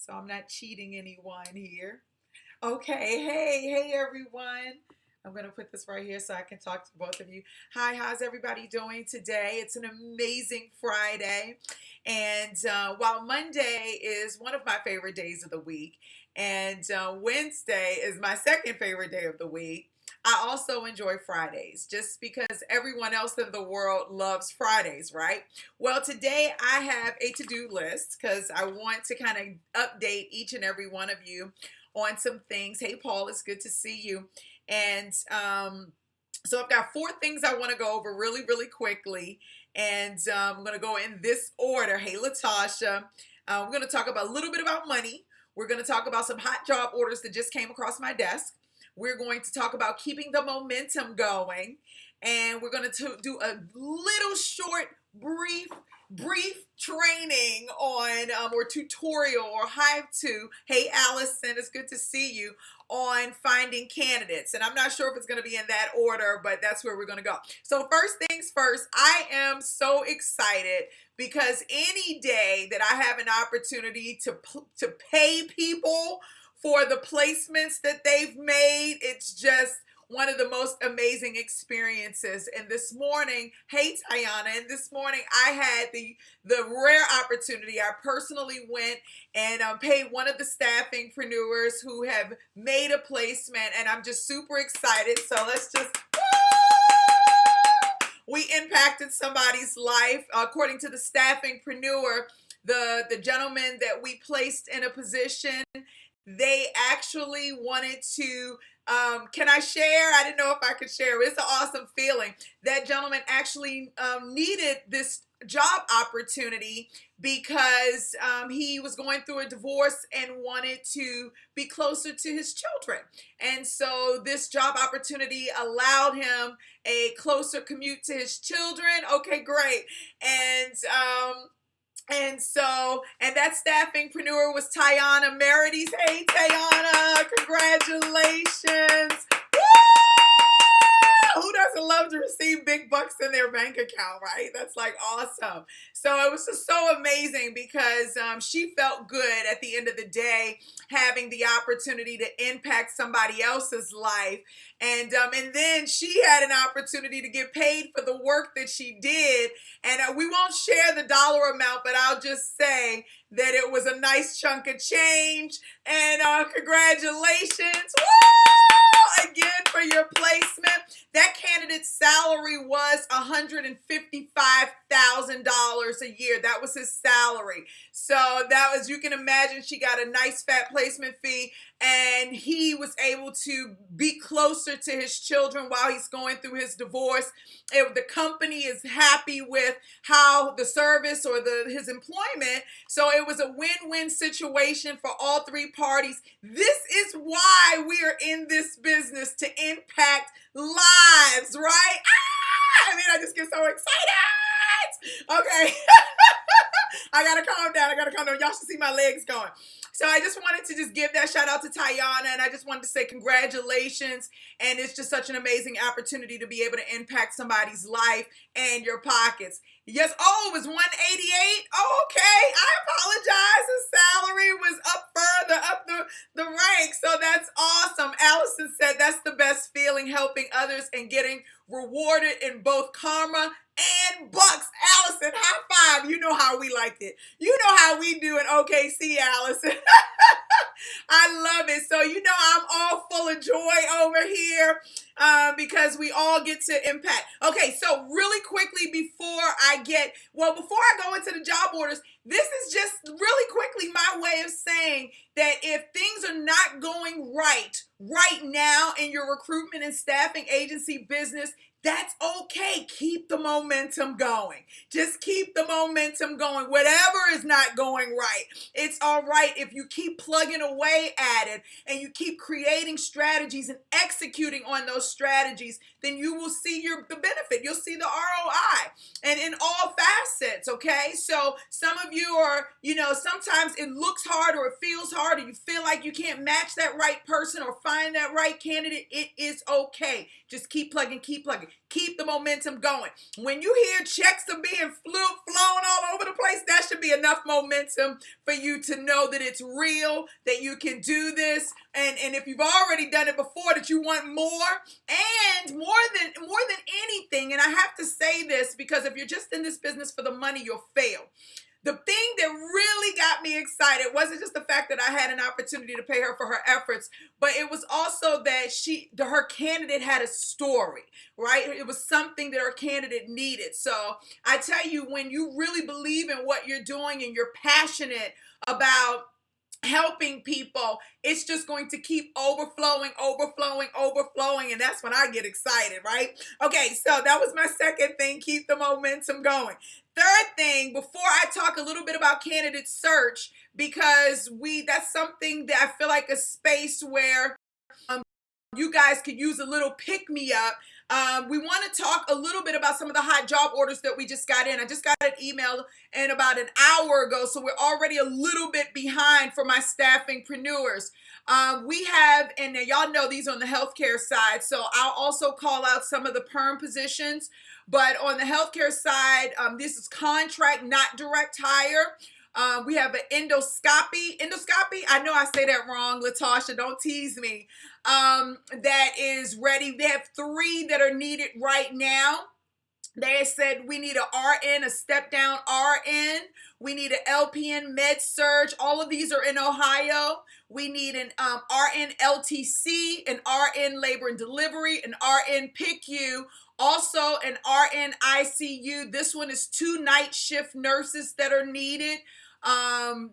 so I'm not cheating anyone here. Okay, hey everyone. I'm going to put this right here so I can talk to both of you. Hi, how's everybody doing today? It's an amazing Friday. And while Monday is one of my favorite days of the week, and Wednesday is my second favorite day of the week, I also enjoy Fridays just because everyone else in the world loves Fridays, right? Well, today I have a to do list because I want to kind of update each and every one of you on some things. Hey, Paul, it's good to see you. And so I've got four things I want to go over really, really quickly. And I'm going to go in this order. Hey, Latasha. We're going to talk about a little bit about money. We're going to talk about some hot job orders that just came across my desk. We're going to talk about keeping the momentum going. And we're going to do a little short, brief training on or tutorial or how-to. Hey, Allison, it's good to see you, on finding candidates. And I'm not sure if it's going to be in that order, but that's where we're going to go. So first things first, I am so excited because any day that I have an opportunity to pay people for the placements that they've made, it's just one of the most amazing experiences. And this morning, hey Tiana, and this morning I had the rare opportunity. I personally went and paid one of the staffingpreneurs who have made a placement, and I'm just super excited. So let's just, we impacted somebody's life. According to the staffingpreneur, the gentleman that we placed in a position, they actually wanted to, can I share? I didn't know if I could share. It's an awesome feeling. That gentleman actually needed this job opportunity because he was going through a divorce and wanted to be closer to his children. And so this job opportunity allowed him a closer commute to his children. Okay, great. And that staffingpreneur was Tiana Merides. Hey, Tiana, congratulations. Woo! Who doesn't love to receive big bucks in their bank account, right? That's like awesome. So it was just so amazing because she felt good at the end of the day, having the opportunity to impact somebody else's life. And then she had an opportunity to get paid for the work that she did. And we won't share the dollar amount, but I'll just say that it was a nice chunk of change. And congratulations, woo! Again for your placement. That candidate's salary was $155,000 a year. That was his salary. So that was, you can imagine, she got a nice fat placement fee, and he was able to be closer to his children while he's going through his divorce. The company is happy with how the service or his employment. So it was a win-win situation for all three parties. This is why we are in this business, to impact lives, right? I just get so excited. Okay. I gotta calm down. Y'all should see my legs going. So I just wanted to just give that shout out to Tiana, and I just wanted to say congratulations. And it's just such an amazing opportunity to be able to impact somebody's life and your pockets. Yes. Oh, it was 188. Oh, okay. I apologize. The salary was up further up the rank. So that's awesome. Allison said that's the best feeling, helping others and getting rewarded in both karma and bucks. Allison, high five. You know how we liked it. You know how we do in OKC, Allison. I love it. So you know I'm all full of joy over here because we all get to impact. Okay, so really quickly before I go into the job orders, this is just really quickly my way of saying that if things are not going right now in your recruitment and staffing agency business, that's okay. Keep the momentum going. Just keep the momentum going. Whatever is not going right, it's all right if you keep plugging away at it and you keep creating strategies and executing on those strategies, then you will see the benefit. You'll see the ROI, and in all facets, okay? So some of you are, sometimes it looks hard or it feels hard or you feel like you can't match that right person or find that right candidate. It is okay. Just keep plugging. Keep the momentum going. When you hear checks are being flown all over the place, that should be enough momentum for you to know that it's real, that you can do this, and if you've already done it before, that you want more, and more than anything. And I have to say this because if you're just in this business for the money, you'll fail. The thing that really got me excited wasn't just the fact that I had an opportunity to pay her for her efforts, but it was also that her candidate had a story, right? It was something that her candidate needed. So I tell you, when you really believe in what you're doing and you're passionate about helping people, it's just going to keep overflowing, and that's when I get excited, right? Okay, so that was my second thing, keep the momentum going. Third thing, before I talk a little bit about candidate search, because that's something that I feel like a space where you guys could use a little pick-me-up. We want to talk a little bit about some of the hot job orders that we just got in. I just got an email in about an hour ago, so we're already a little bit behind for my staffingpreneurs. We have, and y'all know these on the healthcare side, so I'll also call out some of the perm positions. But on the healthcare side, this is contract, not direct hire. We have an endoscopy. I know I say that wrong, Latasha, don't tease me. That is ready. They have 3 that are needed right now. They said we need an RN, a step down RN. We need an LPN med surge. All of these are in Ohio. We need an RN LTC, an RN labor and delivery, an RN PICU, also an RN ICU. This one is 2 night shift nurses that are needed. One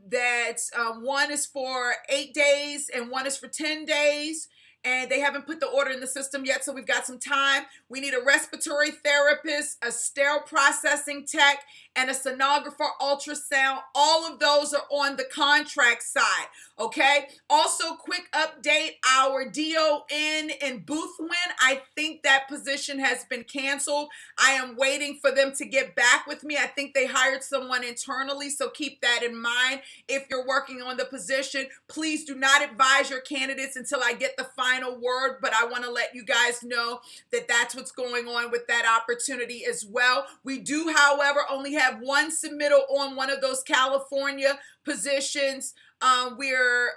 is for 8 days and one is for 10 days. And they haven't put the order in the system yet, so we've got some time. We need a respiratory therapist, a sterile processing tech, and a sonographer ultrasound. All of those are on the contract side, okay? Also, quick update, our DON in Boothwyn, I think that position has been canceled. I am waiting for them to get back with me. I think they hired someone internally, so keep that in mind. If you're working on the position, please do not advise your candidates until I get the final word, but I want to let you guys know that that's what's going on with that opportunity as well. We do, however, only have one submittal on one of those California positions. We're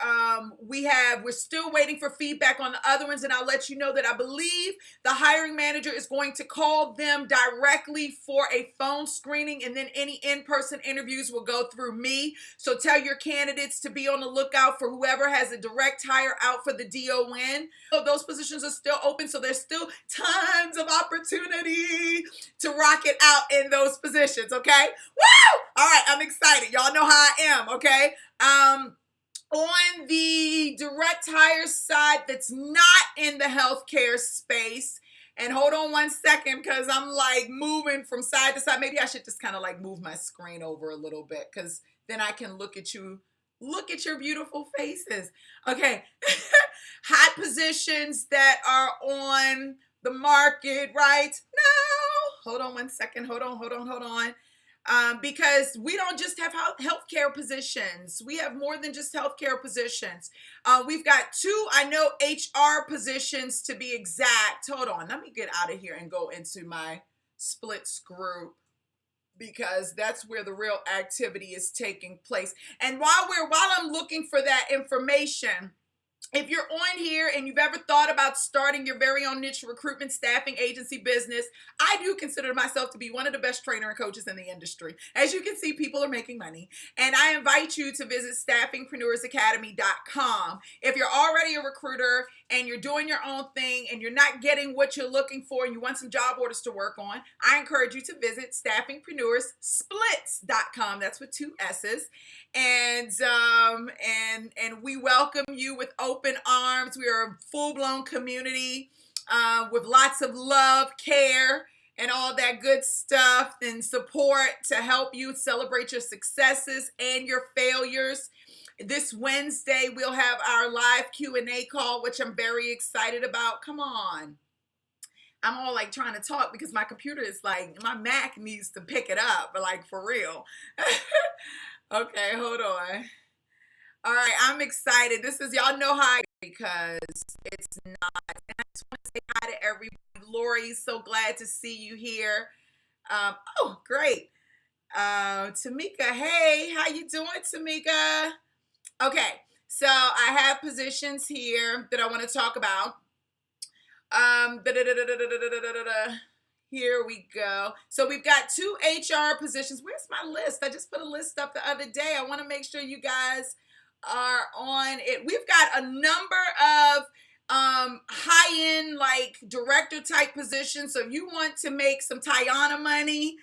still waiting for feedback on the other ones, and I'll let you know that I believe the hiring manager is going to call them directly for a phone screening, and then any in-person interviews will go through me. So tell your candidates to be on the lookout for whoever has a direct hire out for the DON. So those positions are still open, so there's still tons of opportunity to rock it out in those positions, okay? Woo! All right, I'm excited. Y'all know how I am, okay? On the direct hire side that's not in the healthcare space, and hold on one second because I'm like moving from side to side. Maybe I should just kind of like move my screen over a little bit because then I can look at you, look at your beautiful faces. Okay, hot positions that are on the market right now. Hold on one second. Hold on. Because we don't just have healthcare positions. We have more than just healthcare positions. We've got 2, I know, HR positions to be exact. Hold on, let me get out of here and go into my splits group because that's where the real activity is taking place. And while I'm looking for that information, if you're on here and you've ever thought about starting your very own niche recruitment staffing agency business, I do consider myself to be one of the best trainer and coaches in the industry. As you can see, people are making money. And I invite you to visit staffingpreneursacademy.com. If you're already a recruiter and you're doing your own thing and you're not getting what you're looking for and you want some job orders to work on, I encourage you to visit staffingpreneursplits.com. That's with 2 S's. And we welcome you with open arms. We are a full-blown community with lots of love, care, and all that good stuff and support to help you celebrate your successes and your failures. This Wednesday, we'll have our live Q&A call, which I'm very excited about. Come on. I'm all like trying to talk because my computer is like, my Mac needs to pick it up, but like for real. Okay, hold on. All right, I'm excited. This is, y'all know how because it's not. And I just want to say hi to everybody. Lori, so glad to see you here. Oh, great. Tamika, hey, how you doing, Tamika? Okay, so I have positions here that I want to talk about. Here we go. So we've got 2 HR positions. Where's my list? I just put a list up the other day. I want to make sure you guys are on it. We've got a number of high-end, like, director type positions. So if you want to make some Tiana money,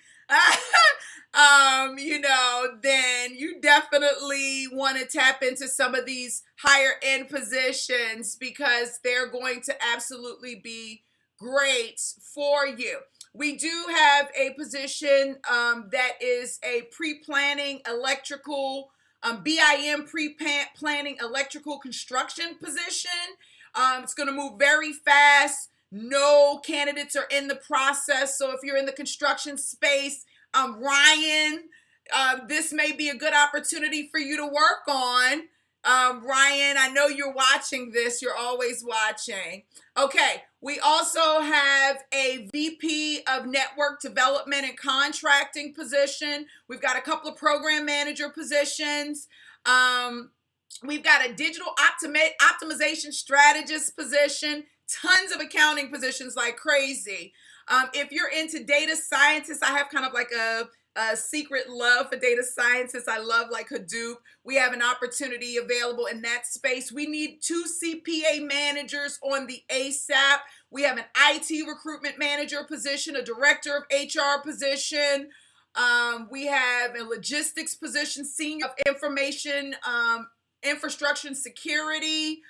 then you definitely want to tap into some of these higher end positions because they're going to absolutely be great for you. We do have a position that is a pre-planning electrical, BIM pre-planning electrical construction position. It's going to move very fast. No candidates are in the process. So if you're in the construction space, Ryan, this may be a good opportunity for you to work on. Ryan, I know you're watching this. You're always watching. Okay, we also have a VP of Network Development and Contracting position. We've got a couple of program manager positions. We've got a digital optimization strategist position, tons of accounting positions like crazy. If you're into data scientists, I have kind of like a secret love for data scientists. I love like Hadoop. We have an opportunity available in that space. We need 2 CPA managers on the ASAP. We have an IT recruitment manager position, a director of HR position. We have a logistics position, senior of information, infrastructure and security.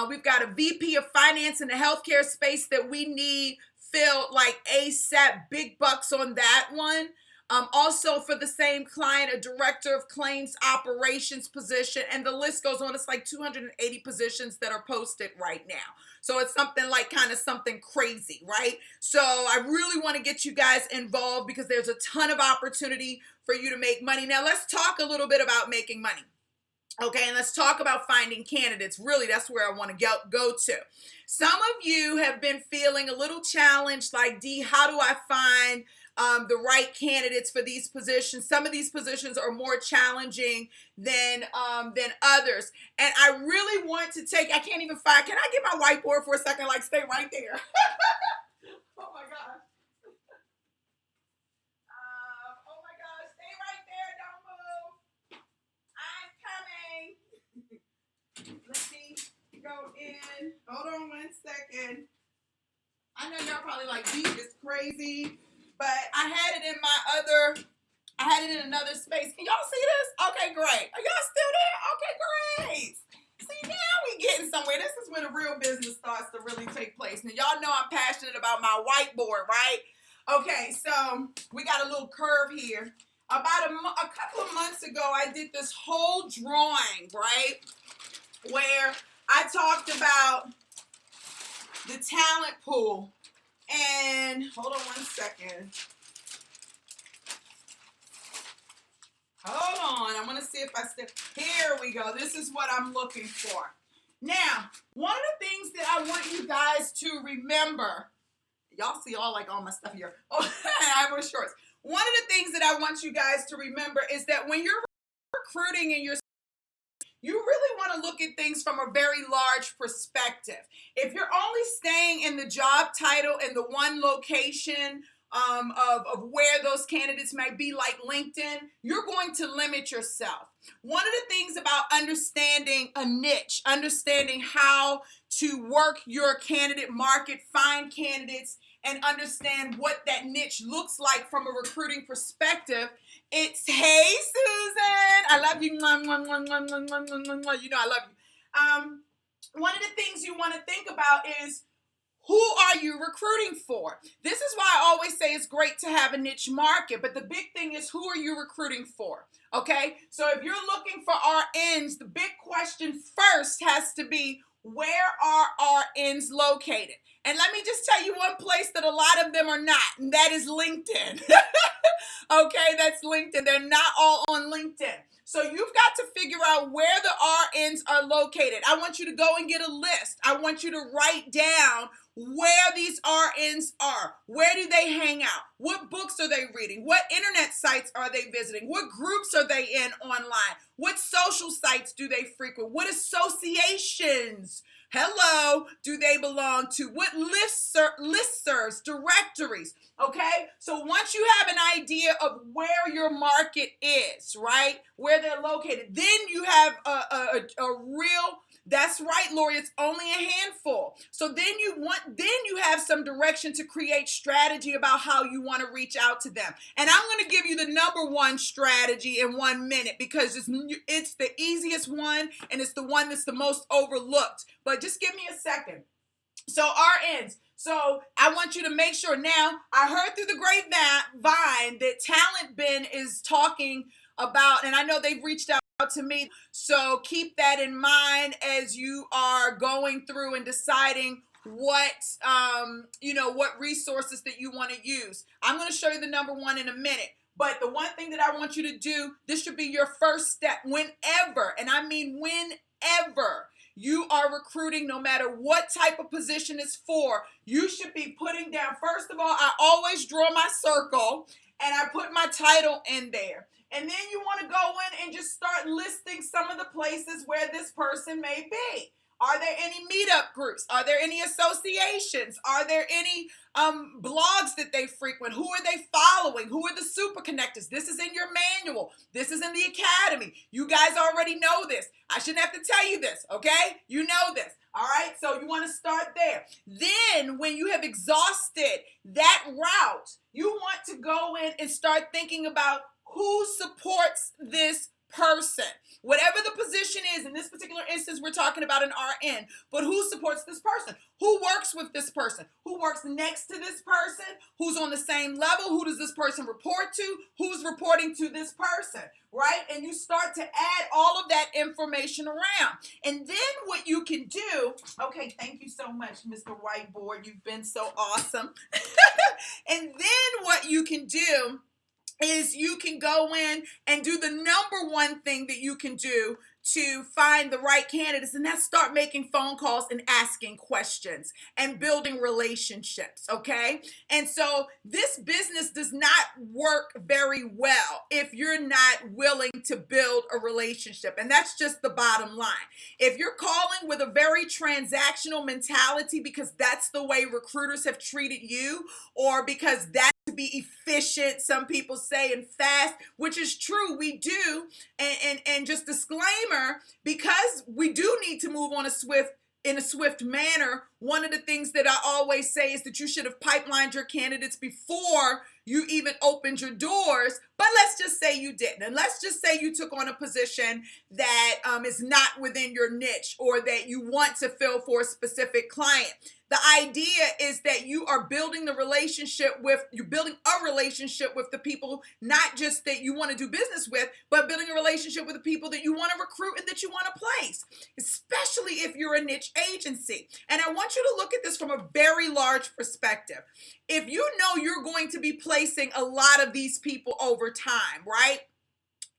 We've got a VP of finance in the healthcare space that we need filled like ASAP, big bucks on that one. Also for the same client, a director of claims operations position, and the list goes on. It's like 280 positions that are posted right now. So it's something like kind of something crazy, right? So I really want to get you guys involved because there's a ton of opportunity for you to make money. Now let's talk a little bit about making money. Okay, and let's talk about finding candidates. Really, that's where I want to go to. Some of you have been feeling a little challenged, like, Dee, how do I find the right candidates for these positions? Some of these positions are more challenging than others. And I really want to I can't even find, can I get my whiteboard for a second? Like, stay right there. Oh my gosh. Go in. Hold on 1 second. I know y'all probably like, Dee is crazy, but I had it in another space. Can y'all see this? Okay, great. Are y'all still there? Okay, great. See, now we getting somewhere. This is when the real business starts to really take place. Now, y'all know I'm passionate about my whiteboard, right? Okay, so we got a little curve here. About a couple of months ago, I did this whole drawing, right, where I talked about the talent pool. And hold on 1 second. Hold on. I want to see if I still. Here we go. This is what I'm looking for. Now, one of the things that I want you guys to remember. Y'all see all my stuff here. Oh, I wear shorts. One of the things that I want you guys to remember is that when you're recruiting and you really want to look at things from a very large perspective. If you're only staying in the job title and the one location of where those candidates might be, like LinkedIn, you're going to limit yourself. One of the things about understanding a niche, understanding how to work your candidate market, find candidates, and understand what that niche looks like from a recruiting perspective. It's, hey, Susan, I love you. You know I love you. One of the things you want to think about is, who are you recruiting for? This is why I always say it's great to have a niche market, but the big thing is, who are you recruiting for? Okay, so if you're looking for RNs, the big question first has to be, where are RNs located? And let me just tell you one place that a lot of them are not, and that is LinkedIn. Okay, that's LinkedIn. They're not all on LinkedIn. So you've got to figure out where the RNs are located. I want you to go and get a list. I want you to write down where these RNs are. Where do they hang out? What books are they reading? What internet sites are they visiting? What groups are they in online? What social sites do they frequent? What associations, do they belong to? What listservs, directories? Okay, so once you have an idea of where your market is, right, where they're located, then you have a real, that's right, Lori, it's only a handful. So then you have some direction to create strategy about how you want to reach out to them. And I'm going to give you the number one strategy in 1 minute because it's the easiest one and it's the one that's the most overlooked. But just give me a second. So RNs. So I want you to make sure now, I heard through the grapevine that Talent Bin is talking about, and I know they've reached out to me. So keep that in mind as you are going through and deciding what resources that you want to use. I'm going to show you the number one in a minute. But the one thing that I want you to do, this should be your first step whenever, and I mean whenever you are recruiting, no matter what type of position it's for, you should be putting down, first of all, I always draw my circle and I put my title in there. And then you want to go in and just start listing some of the places where this person may be. Are there any meetup groups? Are there any associations? Are there any blogs that they frequent? Who are they following? Who are the super connectors? This is in your manual. This is in the academy. You guys already know this. I shouldn't have to tell you this, okay? You know this. All right, so you want to start there. Then when you have exhausted that route, you want to go in and start thinking about who supports this person. Whatever the position is, in this particular instance, we're talking about an RN, but who supports this person? Who works with this person? Who works next to this person? Who's on the same level? Who does this person report to? Who's reporting to this person, right? And you start to add all of that information around. And then what you can do, okay, thank you so much, Mr. Whiteboard. You've been so awesome. And then what you can do is you can go in and do the number one thing that you can do to find the right candidates, and that's start making phone calls and asking questions and building relationships, okay? And so this business does not work very well if you're not willing to build a relationship, and that's just the bottom line. If you're calling with a very transactional mentality because that's the way recruiters have treated you, or because that's to be efficient, some people say, and fast, which is true, we do, and just disclaimer, because we do need to move on in a swift manner, one of the things that I always say is that you should have pipelined your candidates before you even opened your doors. But let's just say you didn't. And let's just say you took on a position that is not within your niche, or that you want to fill for a specific client. The idea is that you are building a relationship with the people, not just that you want to do business with, but building a relationship with the people that you want to recruit and that you want to place, especially if you're a niche agency. And I want you to look at this from a very large perspective. If you know you're going to be placing a lot of these people over time, right?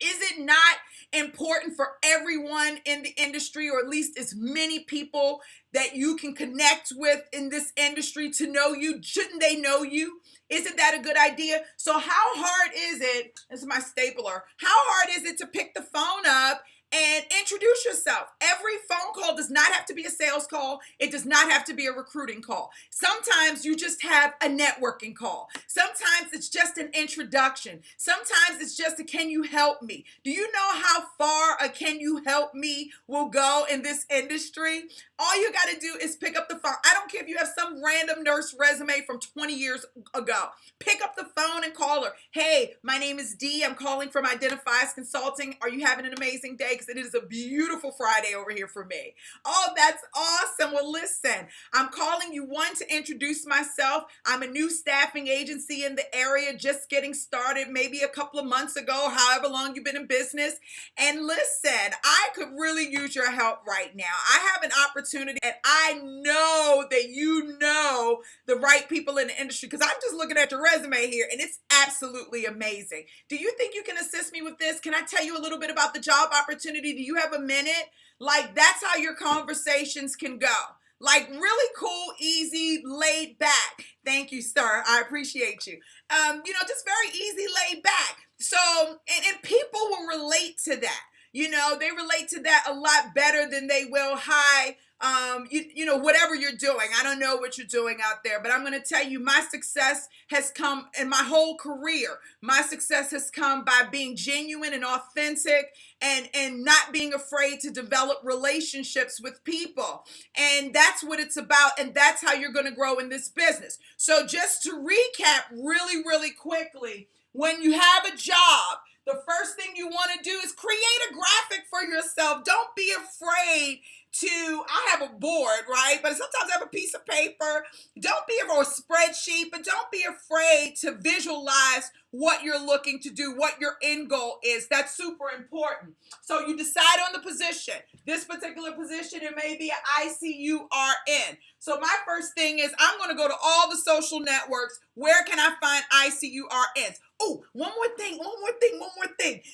Is it not important for everyone in the industry, or at least as many people that you can connect with in this industry, to know you? Shouldn't they know you? Isn't that a good idea? So how hard is it, this is my stapler, how hard is it to pick the phone up and introduce yourself? Every phone call does not have to be a sales call. It does not have to be a recruiting call. Sometimes you just have a networking call. Sometimes it's just an introduction. Sometimes it's just a "can you help me?" Do you know how far a "can you help me" will go in this industry? All you got to do is pick up the phone. I don't care if you have some random nurse resume from 20 years ago. Pick up the phone and call her. "Hey, my name is Dee. I'm calling from Identifies Consulting. Are you having an amazing day? Because it is a beautiful Friday over here for me. Oh, that's awesome. Well, listen, I'm calling you one to introduce myself. I'm a new staffing agency in the area, just getting started maybe a couple of months ago, however long you've been in business. And listen, I could really use your help right now. I have an opportunity, and I know that you know the right people in the industry because I'm just looking at your resume here, and it's absolutely amazing. Do you think you can assist me with this? Can I tell you a little bit about the job opportunity? Do you have a minute? Like, that's how your conversations can go. Like, really cool, easy, laid back. Thank you, sir. I appreciate you. Just very easy, laid back. So, and people will relate to that. They relate to that a lot better than they will, hi, whatever you're doing. I don't know what you're doing out there, but I'm going to tell you my success has come in my whole career. My success has come by being genuine and authentic and not being afraid to develop relationships with people. And that's what it's about. And that's how you're going to grow in this business. So just to recap really, really quickly, when you have a job, the first thing you want to do is create a graphic for yourself. Don't be afraid I have a board, right? But sometimes I have a piece of paper. Don't be or a spreadsheet, but don't be afraid to visualize what you're looking to do, what your end goal is. That's super important. So you decide on the position. This particular position, it may be an ICURN. So my first thing is I'm going to go to all the social networks. Where can I find ICURNs? Oh, one more thing.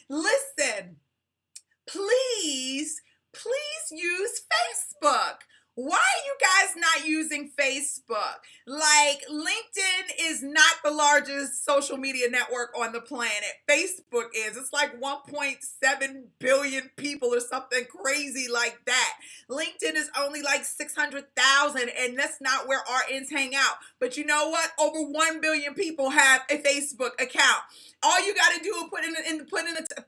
Listen, please use Facebook. Why are you guys not using Facebook? Like, LinkedIn is not the largest social media network on the planet. Facebook is. It's like 1.7 billion people or something crazy like that. LinkedIn is only like 600,000, and that's not where RNs hang out. But you know what? Over 1 billion people have a Facebook account. All you got to do is put in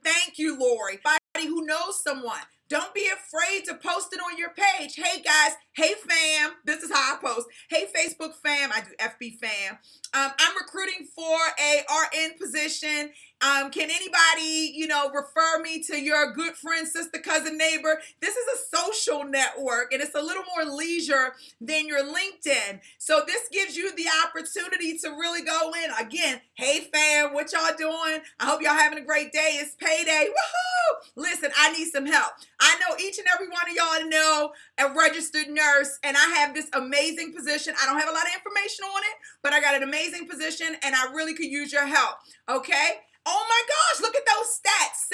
thank you, Lori. Somebody who knows someone. Don't be afraid to post it on your page. Hey guys, hey fam, this is how I post. Hey Facebook fam, I do FB fam. I'm recruiting for a RN position. Can anybody, refer me to your good friend, sister, cousin, neighbor? This is a social network, and it's a little more leisure than your LinkedIn. So this gives you the opportunity to really go in. Again, hey fam, what y'all doing? I hope y'all having a great day. It's payday. Woohoo! Listen, I need some help. I know each and every one of y'all know a registered nurse, and I have this amazing position. I don't have a lot of information on it, but I got an amazing position, and I really could use your help, okay? Oh my gosh, look at those stats.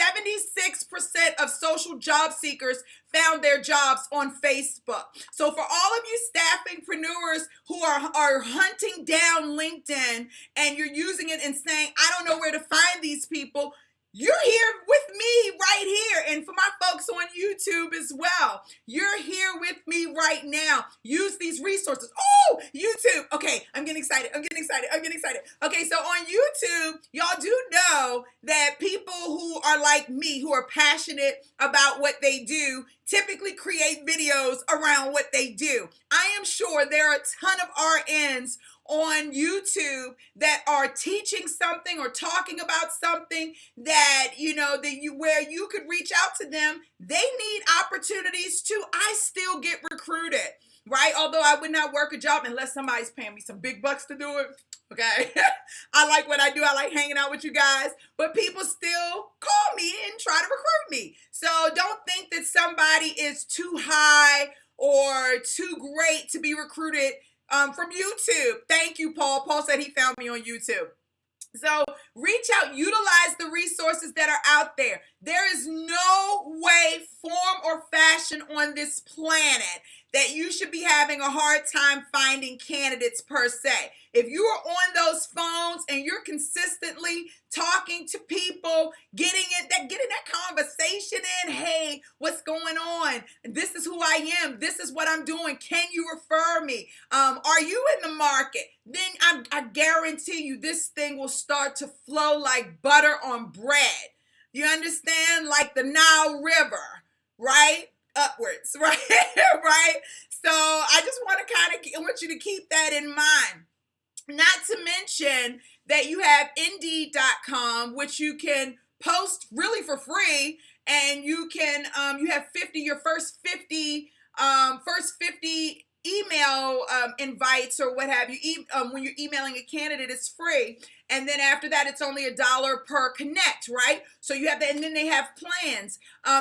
76% of social job seekers found their jobs on Facebook. So for all of you staffingpreneurs who are hunting down LinkedIn and you're using it and saying, I don't know where to find these people, you're here with me right here. And for my folks on YouTube as well, you're here with me right now. Use these resources. Oh, YouTube. Okay, I'm getting excited. Okay, so on YouTube, y'all do know that people who are like me, who are passionate about what they do, typically create videos around what they do. I am sure there are a ton of RNs on YouTube that are teaching something or talking about something that, where you could reach out to them. They need opportunities too. I still get recruited, right? Although I would not work a job unless somebody's paying me some big bucks to do it. Okay. I like what I do. I like hanging out with you guys, but people still call me and try to recruit me. So don't think that somebody is too high or too great to be recruited from YouTube. Thank you, Paul. Paul said he found me on YouTube. So reach out, utilize the resources that are out there. There is no way, form, or fashion on this planet that you should be having a hard time finding candidates per se. If you are on those phones and you're consistently talking to people, getting that conversation in, hey, what's going on? This is who I am. This is what I'm doing. Can you refer me? Are you in the market? Then I guarantee you this thing will start to flow like butter on bread. You understand? Like the Nile River, right? Upwards, right? Right? So I just want you to keep that in mind. Not to mention that you have Indeed.com, which you can post really for free, and you can you have your first 50 first 50 email invites or what have you, when you're emailing a candidate, it's free. And then after that, it's only $1 per connect, right? So you have that, and then they have plans.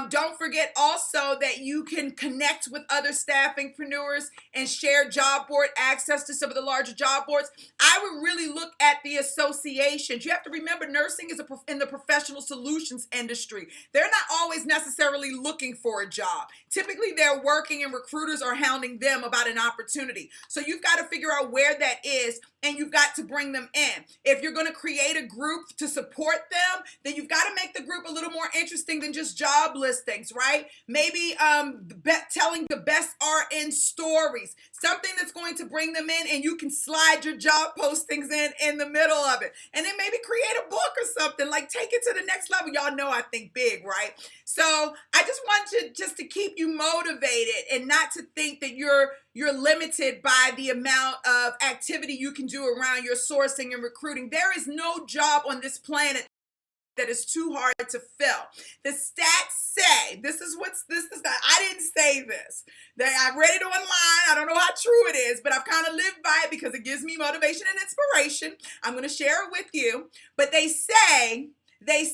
Don't forget also that you can connect with other staffingpreneurs and share job board access to some of the larger job boards. I would really look at the associations. You have to remember, nursing is in the professional solutions industry. They're not always necessarily looking for a job. Typically, they're working and recruiters are hounding them about an opportunity. So you've got to figure out where that is, and you've got to bring them in. If you're going to create a group to support them, then you've got to make the group a little more interesting than just job listings, right? Maybe telling the best RN stories, something that's going to bring them in, and you can slide your job postings in the middle of it. And then maybe create a book or something, like take it to the next level. Y'all know I think big, right? So I just want to keep you motivated and not to think that you're limited by the amount of activity you can do around your sourcing and recruiting. There is no job on this planet that is too hard to fill. The stats say, I didn't say this. I read it online. I don't know how true it is, but I've kind of lived by it because it gives me motivation and inspiration. I'm going to share it with you. But they say that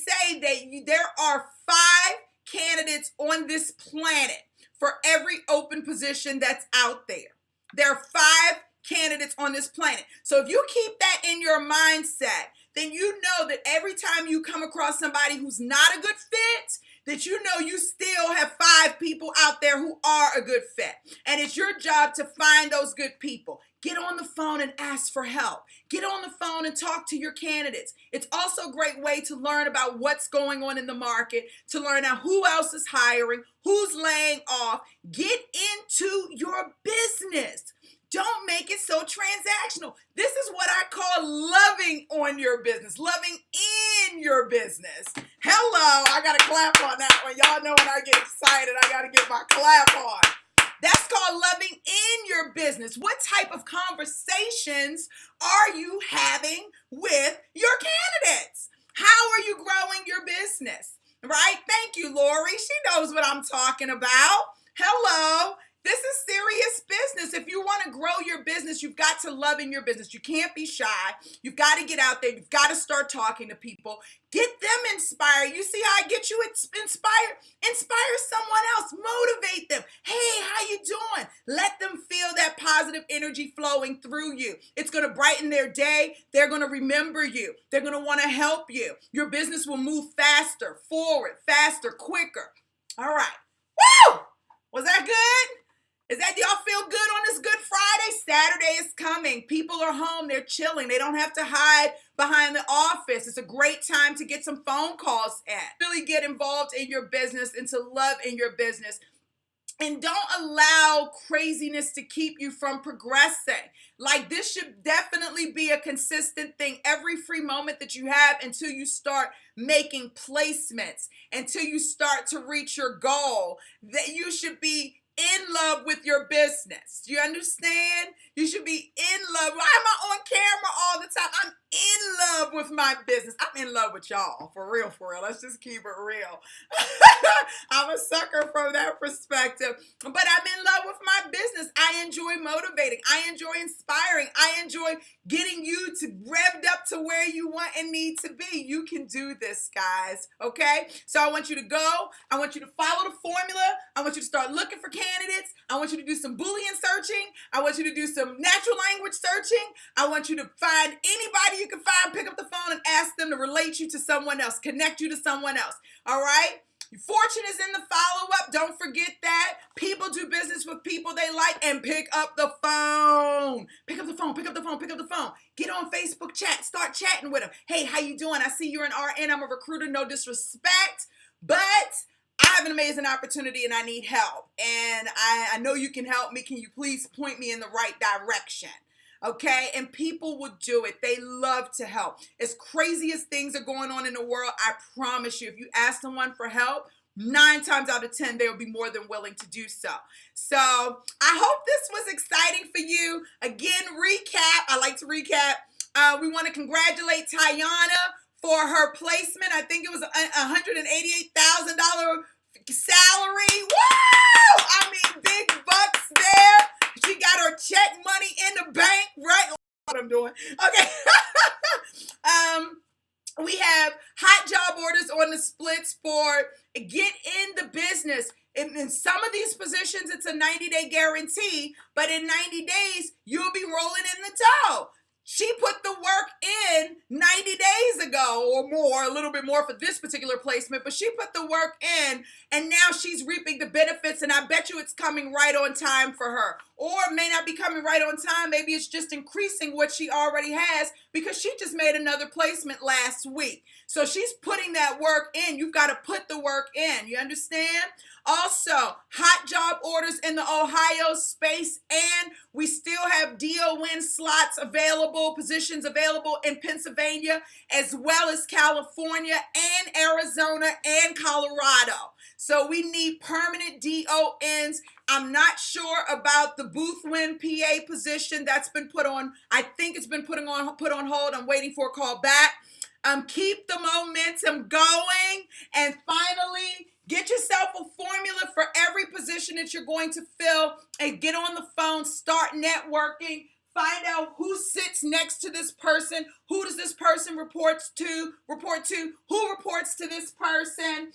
there are 5 candidates on this planet for every open position that's out there. There are 5 candidates on this planet. So if you keep that in your mindset, then you know that every time you come across somebody who's not a good fit, that you know you still have 5 people out there who are a good fit. And it's your job to find those good people. Get on the phone and ask for help. Get on the phone and talk to your candidates. It's also a great way to learn about what's going on in the market, to learn out who else is hiring, who's laying off. Get into your business. Don't make it so transactional. This is what I call loving on your business, loving in your business. Hello, I got to clap on that one. Y'all know when I get excited, I got to get my clap on. That's called loving in your business. What type of conversations are you having with your candidates? How are you growing your business? Right? Thank you, Lori. She knows what I'm talking about. Hello. This is serious business. If you want to grow your business, you've got to love in your business. You can't be shy. You've got to get out there. You've got to start talking to people. Get them inspired. You see how I get you inspired? Inspire someone else. Motivate them. Hey, how you doing? Let them feel that positive energy flowing through you. It's going to brighten their day. They're going to remember you. They're going to want to help you. Your business will move faster, forward, faster, quicker. All right. Woo! Was that good? Y'all feel good on this Good Friday? Saturday is coming. People are home. They're chilling. They don't have to hide behind the office. It's a great time to get some phone calls in. Really get involved in your business and to love in your business. And don't allow craziness to keep you from progressing. Like, this should definitely be a consistent thing every free moment that you have until you start making placements, until you start to reach your goal. That you should be in love with your business. Do you understand? You should be in love. Why am I on camera all the time? I'm in love with my business. I'm in love with y'all. For real, for real. Let's just keep it real. I'm a sucker from that perspective. But I'm in love with my business. I enjoy motivating. I enjoy inspiring. I enjoy getting you to revved up to where you want and need to be. You can do this, guys. Okay? So I want you to go. I want you to follow the formula. I want you to start looking for candidates. I want you to do some Boolean searching. I want you to do some natural language searching. I want you to find anybody you can find, pick up the phone and ask them to relate you to someone else, connect you to someone else. All right? Fortune is in the follow-up. Don't forget that. People do business with people they like, and pick up the phone. Pick up the phone, pick up the phone, pick up the phone. Get on Facebook chat. Start chatting with them. Hey, how you doing? I see you're an RN. I'm a recruiter. No disrespect, but I have an amazing opportunity and I need help. And I know you can help me. Can you please point me in the right direction? Okay, and people will do it. They love to help. As crazy as things are going on in the world, I promise you, if you ask someone for help, 9 times out of 10, they'll be more than willing to do so. So I hope this was exciting for you. Again, recap. I like to recap. We want to congratulate Tayana for her placement. I think it was $188,000 salary. Woo! I mean, big bucks. for get in the business. In some of these positions, it's a 90-day guarantee, but in 90 days, you'll be rolling in the dough. She put the work in 90 days ago or more, a little bit more for this particular placement, but she put the work in and now she's reaping the benefits, and I bet you it's coming right on time for her. Or it may not be coming right on time. Maybe it's just increasing what she already has because she just made another placement last week. So she's putting that work in. You've got to put the work in. You understand? Also, hot job orders in the Ohio space, and we still have DON slots available, positions available in Pennsylvania, as well as California and Arizona and Colorado. So we need permanent DONs. I'm not sure about the Boothwyn, PA position that's been put on. I think it's been put on hold. I'm waiting for a call back. Keep the momentum going. And finally, get yourself a formula for every position that you're going to fill and get on the phone, start networking, find out who sits next to this person, who does this person report to, who reports to this person.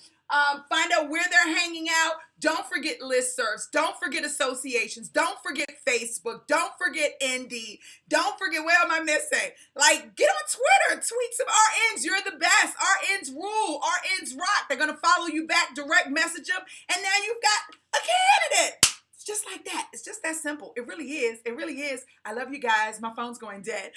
Find out where they're hanging out. Don't forget listservs. Don't forget associations. Don't forget Facebook. Don't forget Indeed. Don't forget, what am I missing? Like, get on Twitter. Tweet some RNs. You're the best. RNs rule. RNs rock. They're going to follow you back. Direct message them. And now you've got a candidate. It's just like that. It's just that simple. It really is. It really is. I love you guys. My phone's going dead.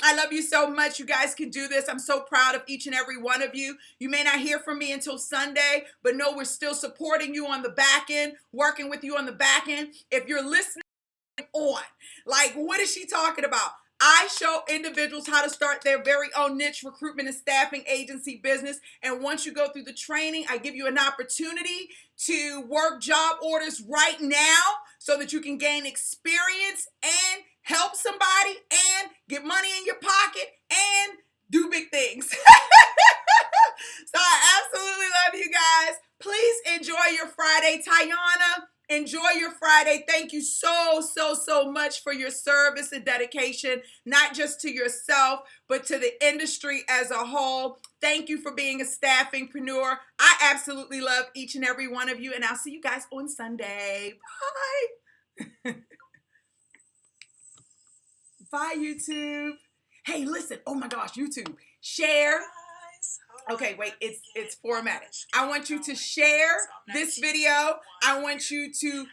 I love you so much. You guys can do this. I'm so proud of each and every one of you. You may not hear from me until Sunday, but know we're still supporting you on the back end, working with you on the back end. If you're listening on, like, what is she talking about? I show individuals how to start their very own niche recruitment and staffing agency business. And once you go through the training, I give you an opportunity to work job orders right now so that you can gain experience and help somebody and get money in your pocket and do big things. So I absolutely love you guys. Please enjoy your Friday. Tayana, enjoy your Friday. Thank you so much for your service and dedication, not just to yourself, but to the industry as a whole. Thank you for being a staffingpreneur. I absolutely love each and every one of you, and I'll see you guys on Sunday. Bye. Bye, YouTube. Hey, listen. Oh my gosh, YouTube. Share. Okay, wait, it's formatted. I want you to share this video. I want you to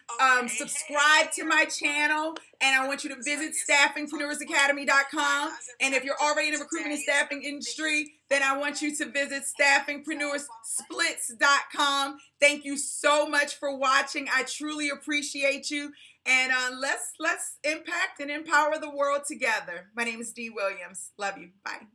subscribe to my channel, and I want you to visit staffingpreneursacademy.com. And if you're already in the recruitment and staffing industry, then I want you to visit staffingpreneursplits.com. Thank you so much for watching. I truly appreciate you. And let's impact and empower the world together. My name is Dee Williams. Love you. Bye.